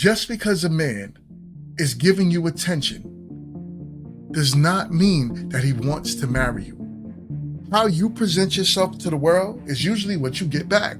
Just because a man is giving you attention does not mean that he wants to marry you. How you present yourself to the world is usually what you get back.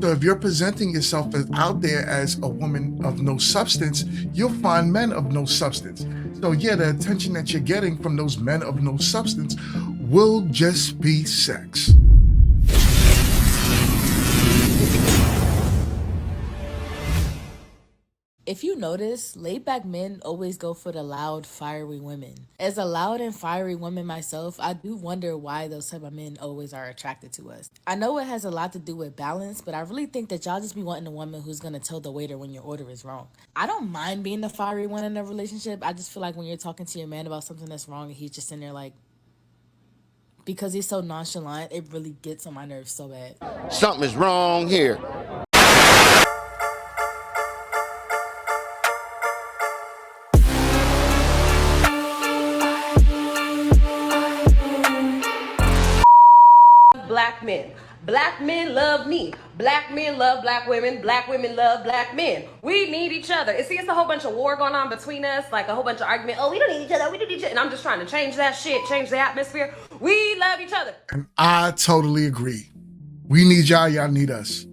So if you're presenting yourself out there as a woman of no substance, you'll find men of no substance. So yeah, the attention that you're getting from those men of no substance will just be sex. If you notice, laid-back men always go for the loud, fiery women. As a loud and fiery woman myself, I do wonder why those type of men always are attracted to us. I know it has a lot to do with balance, but I really think that y'all just be wanting a woman who's going to tell the waiter when your order is wrong. I don't mind being the fiery one in a relationship. I just feel like when you're talking to your man about something that's wrong and he's just in there like, because he's so nonchalant, it really gets on my nerves so bad. Something is wrong here. Black men. Black men love me. Black men love black women. Black women love black men. We need each other. And see, it's a whole bunch of war going on between us, like a whole bunch of argument. Oh, we don't need each other. We need each other. And I'm just trying to change that shit, change the atmosphere. We love each other. And I totally agree. We need y'all, y'all need us.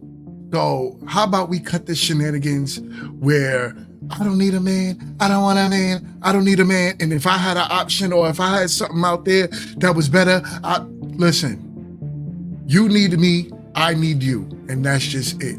So how about we cut the shenanigans where I don't need a man, I don't want a man, I don't need a man. And if I had an option or if I had something out there that was better, listen. You need me, I need you, and that's just it.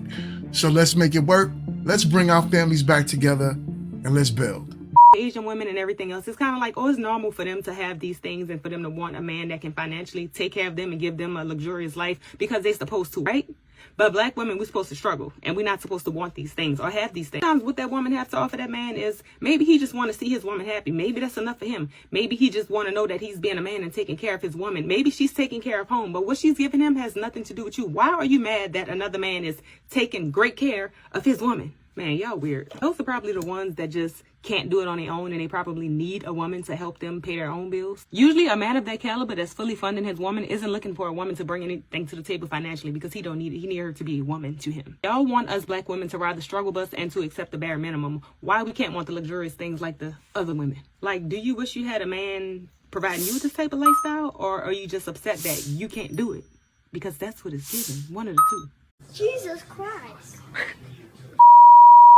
So let's make it work. Let's bring our families back together and let's build. Asian women and everything else, it's kind of like, oh, it's normal for them to have these things and for them to want a man that can financially take care of them and give them a luxurious life because they're supposed to, right? But black women, we're supposed to struggle and we're not supposed to want these things or have these things. Sometimes what that woman has to offer that man is maybe he just want to see his woman happy. Maybe that's enough for him. Maybe he just want to know that he's being a man and taking care of his woman. Maybe she's taking care of home, but what she's giving him has nothing to do with you. Why are you mad that another man is taking great care of his woman? Man, y'all weird. Those are probably the ones that just can't do it on their own and they probably need a woman to help them pay their own bills. Usually a man of that caliber that's fully funding his woman isn't looking for a woman to bring anything to the table financially because he don't need it. He need her to be a woman to him. Y'all want us black women to ride the struggle bus and to accept the bare minimum. Why we can't want the luxurious things like the other women? Like, do you wish you had a man providing you with this type of lifestyle, or are you just upset that you can't do it? Because that's what it's given. One of the two. Jesus Christ.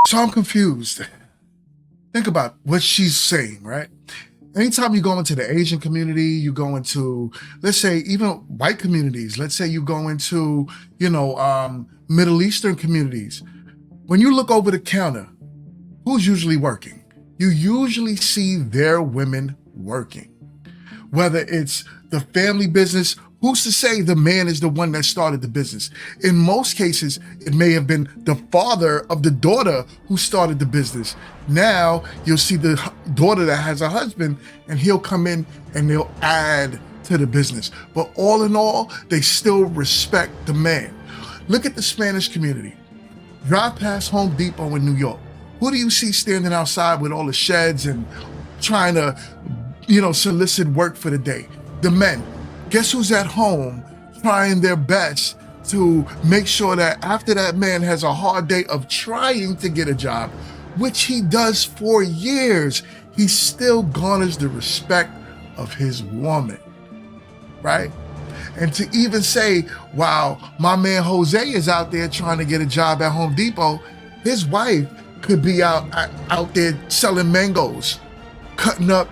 So I'm confused. Think about what she's saying, right? Anytime you go into the Asian community, you go into, let's say, even white communities, let's say you go into, Middle Eastern communities. When you look over the counter, who's usually working? You usually see their women working. Whether it's the family business, who's to say the man is the one that started the business? In most cases, it may have been the father of the daughter who started the business. Now you'll see the daughter that has a husband and he'll come in and they'll add to the business. But all in all, they still respect the man. Look at the Spanish community. Drive past Home Depot in New York. Who do you see standing outside with all the sheds and trying to, solicit work for the day? The men. Guess who's at home trying their best to make sure that after that man has a hard day of trying to get a job, which he does for years, he still garners the respect of his woman, right? And to even say, while my man Jose is out there trying to get a job at Home Depot, his wife could be out there selling mangoes, cutting up,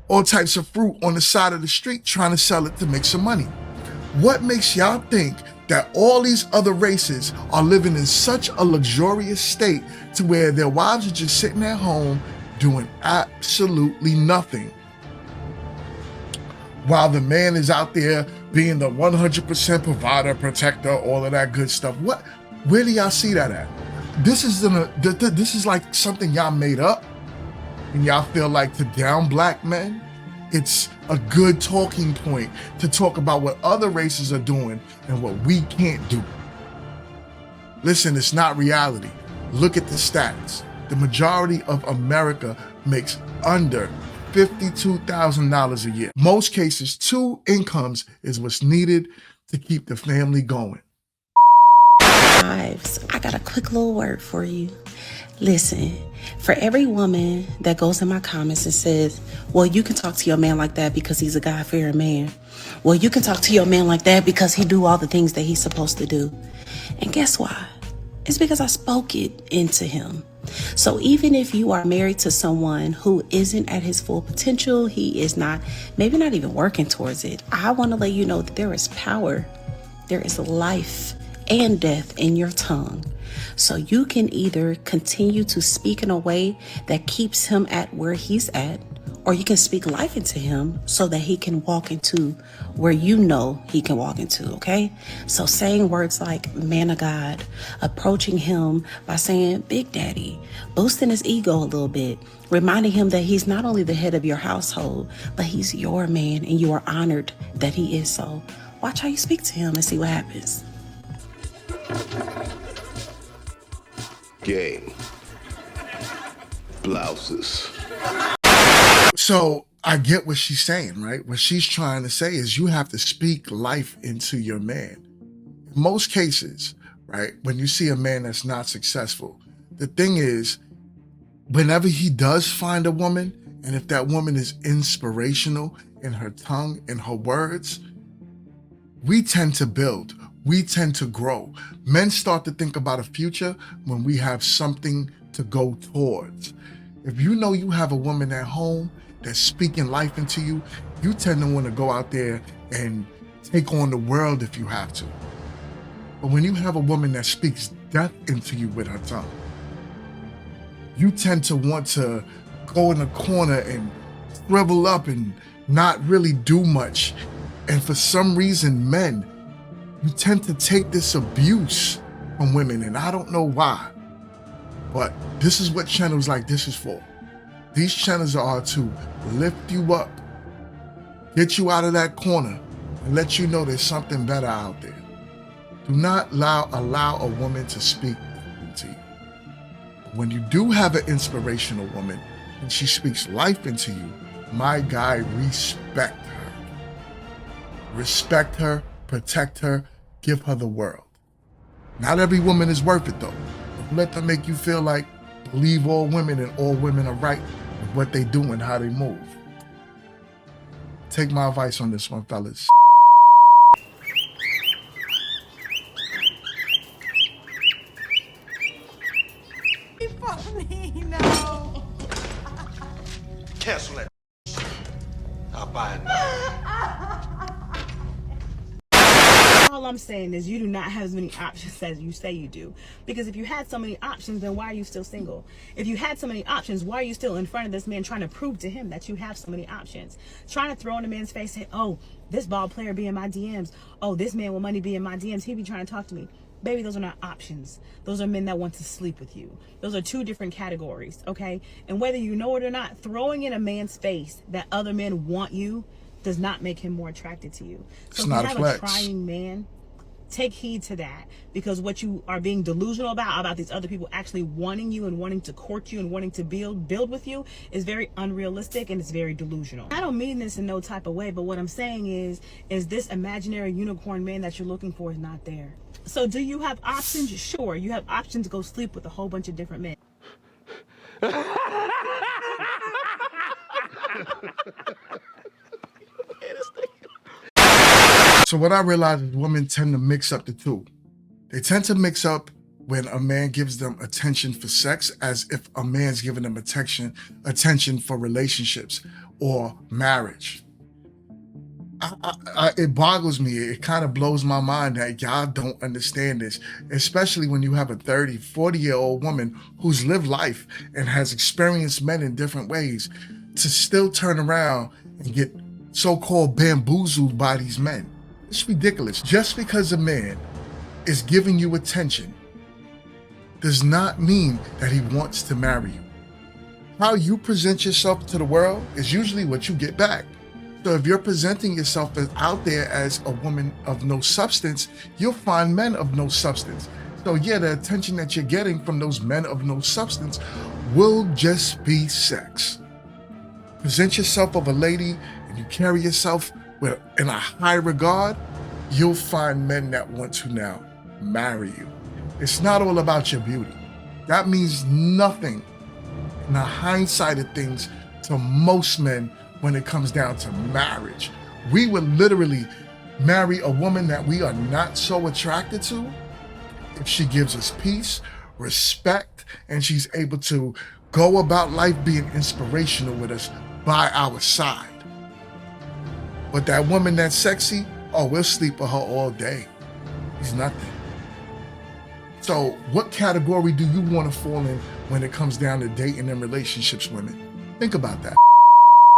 all types of fruit on the side of the street, trying to sell it to make some money. What makes y'all think that all these other races are living in such a luxurious state to where their wives are just sitting at home doing absolutely nothing, while the man is out there being the 100% provider, protector, all of that good stuff? Where do y'all see that at? This is like something y'all made up, and y'all feel like to down black men, it's a good talking point to talk about what other races are doing and what we can't do. Listen, it's not reality. Look at the stats. The majority of America makes under $52,000 a year. Most cases, 2 incomes is what's needed to keep the family going. Wives, I got a quick little word for you. Listen, for every woman that goes in my comments and says, well, you can talk to your man like that because he's a God-fearing man. Well, you can talk to your man like that because he do all the things that he's supposed to do. And guess why? It's because I spoke it into him. So even if you are married to someone who isn't at his full potential, he is not, maybe not even working towards it, I want to let you know that there is power, there is life and death in your tongue. So you can either continue to speak in a way that keeps him at where he's at, or you can speak life into him so that he can walk into where you know he can walk into, okay? So saying words like man of God, approaching him by saying Big Daddy, boosting his ego a little bit, reminding him that he's not only the head of your household, but he's your man and you are honored that he is so. Watch how you speak to him and see what happens. Game. Blouses. So I get what she's saying, right? What she's trying to say is you have to speak life into your man. In most cases, right, when you see a man that's not successful, the thing is, whenever he does find a woman, and if that woman is inspirational in her tongue, in her words, we tend to build. We tend to grow. Men start to think about a future when we have something to go towards. If you know you have a woman at home that's speaking life into you, you tend to want to go out there and take on the world if you have to. But when you have a woman that speaks death into you with her tongue, you tend to want to go in a corner and shrivel up and not really do much. And for some reason, men, you tend to take this abuse from women, and I don't know why. But this is what channels like this is for. These channels are to lift you up, get you out of that corner, and let you know there's something better out there. Do not allow a woman to speak into you. When you do have an inspirational woman and she speaks life into you, my guy, respect her. Respect her, protect her, give her the world. Not every woman is worth it though. Don't let them make you feel like believe all women and all women are right with what they do and how they move. Take my advice on this one, fellas. No. Cancel that. I'll buy it now. All I'm saying is you do not have as many options as you say you do. Because if you had so many options, then why are you still single? If you had so many options, why are you still in front of this man trying to prove to him that you have so many options? Trying to throw in a man's face, say, oh, this ball player be in my DMs. Oh, this man with money be in my DMs. He be trying to talk to me. Baby, those are not options. Those are men that want to sleep with you. Those are two different categories, okay? And whether you know it or not, throwing in a man's face that other men want you does not make him more attracted to you. So if you have a trying man, take heed to that, because what you are being delusional about these other people actually wanting you and wanting to court you and wanting to build with you is very unrealistic and it's very delusional. I don't mean this in no type of way, but what I'm saying is this imaginary unicorn man that you're looking for is not there. So do you have options? Sure, you have options to go sleep with a whole bunch of different men. So what I realized is women tend to mix up the two. They tend to mix up when a man gives them attention for sex as if a man's giving them attention for relationships or marriage. It boggles me. It kind of blows my mind that y'all don't understand this, especially when you have a 30, 40-year-old woman who's lived life and has experienced men in different ways to still turn around and get so-called bamboozled by these men. It's ridiculous. Just because a man is giving you attention does not mean that he wants to marry you. How you present yourself to the world is usually what you get back. So if you're presenting yourself as out there as a woman of no substance, you'll find men of no substance. So yeah, the attention that you're getting from those men of no substance will just be sex. Present yourself of a lady and you carry yourself in a high regard, you'll find men that want to now marry you. It's not all about your beauty. That means nothing in the hindsight of things to most men when it comes down to marriage. We would literally marry a woman that we are not so attracted to if she gives us peace, respect, and she's able to go about life being inspirational with us by our side. But that woman that's sexy, oh, we'll sleep with her all day. It's nothing. So what category do you want to fall in when it comes down to dating and relationships, women? Think about that.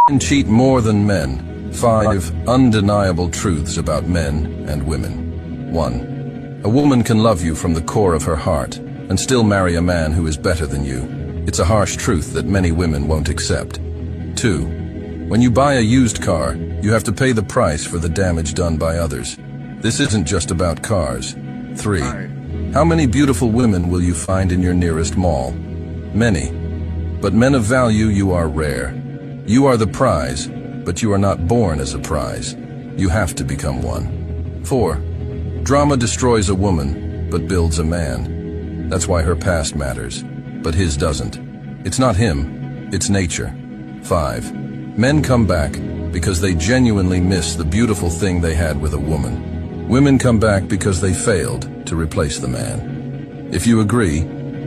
Men cheat more than men. 5 undeniable truths about men and women. 1. A woman can love you from the core of her heart and still marry a man who is better than you. It's a harsh truth that many women won't accept. 2. When you buy a used car, you have to pay the price for the damage done by others. This isn't just about cars. 3. How many beautiful women will you find in your nearest mall? Many. But men of value, you are rare. You are the prize, but you are not born as a prize. You have to become one. 4. Drama destroys a woman, but builds a man. That's why her past matters, but his doesn't. It's not him, it's nature. 5. Men come back because they genuinely miss the beautiful thing they had with a woman. Women come back because they failed to replace the man. If you agree,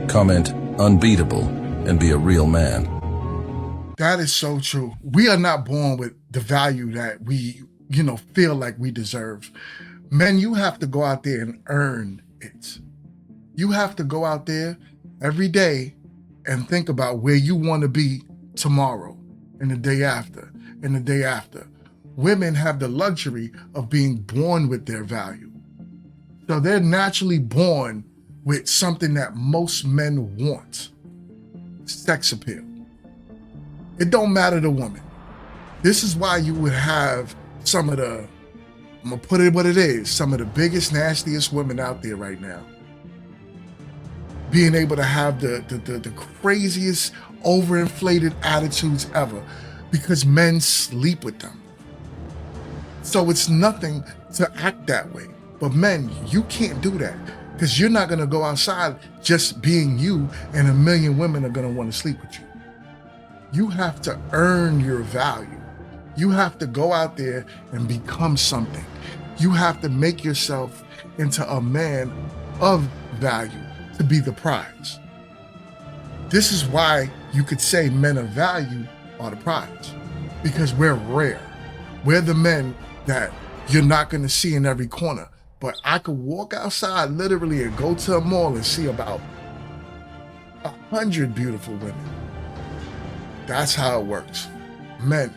comment unbeatable and be a real man. That is so true. We are not born with the value that we, feel like we deserve. Men, you have to go out there and earn it. You have to go out there every day and think about where you want to be tomorrow and the day after and the day after. Women have the luxury of being born with their value. So they're naturally born with something that most men want. Sex appeal. It don't matter the woman. This is why you would have some of the, I'm gonna put it what it is, some of the biggest, nastiest women out there right now. Being able to have the craziest, overinflated attitudes ever because men sleep with them. So it's nothing to act that way. But men, you can't do that because you're not gonna go outside just being you and a million women are gonna wanna sleep with you. You have to earn your value. You have to go out there and become something. You have to make yourself into a man of value to be the prize. This is why you could say men of value are the prize, because we're rare. We're the men that you're not gonna see in every corner. But I could walk outside literally and go to a mall and see about 100 beautiful women. That's how it works. Men,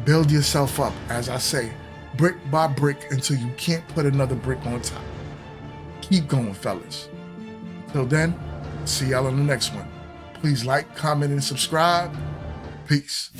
build yourself up, as I say, brick by brick until you can't put another brick on top. Keep going, fellas. Till then, see y'all on the next one. Please like, comment, and subscribe. Peace.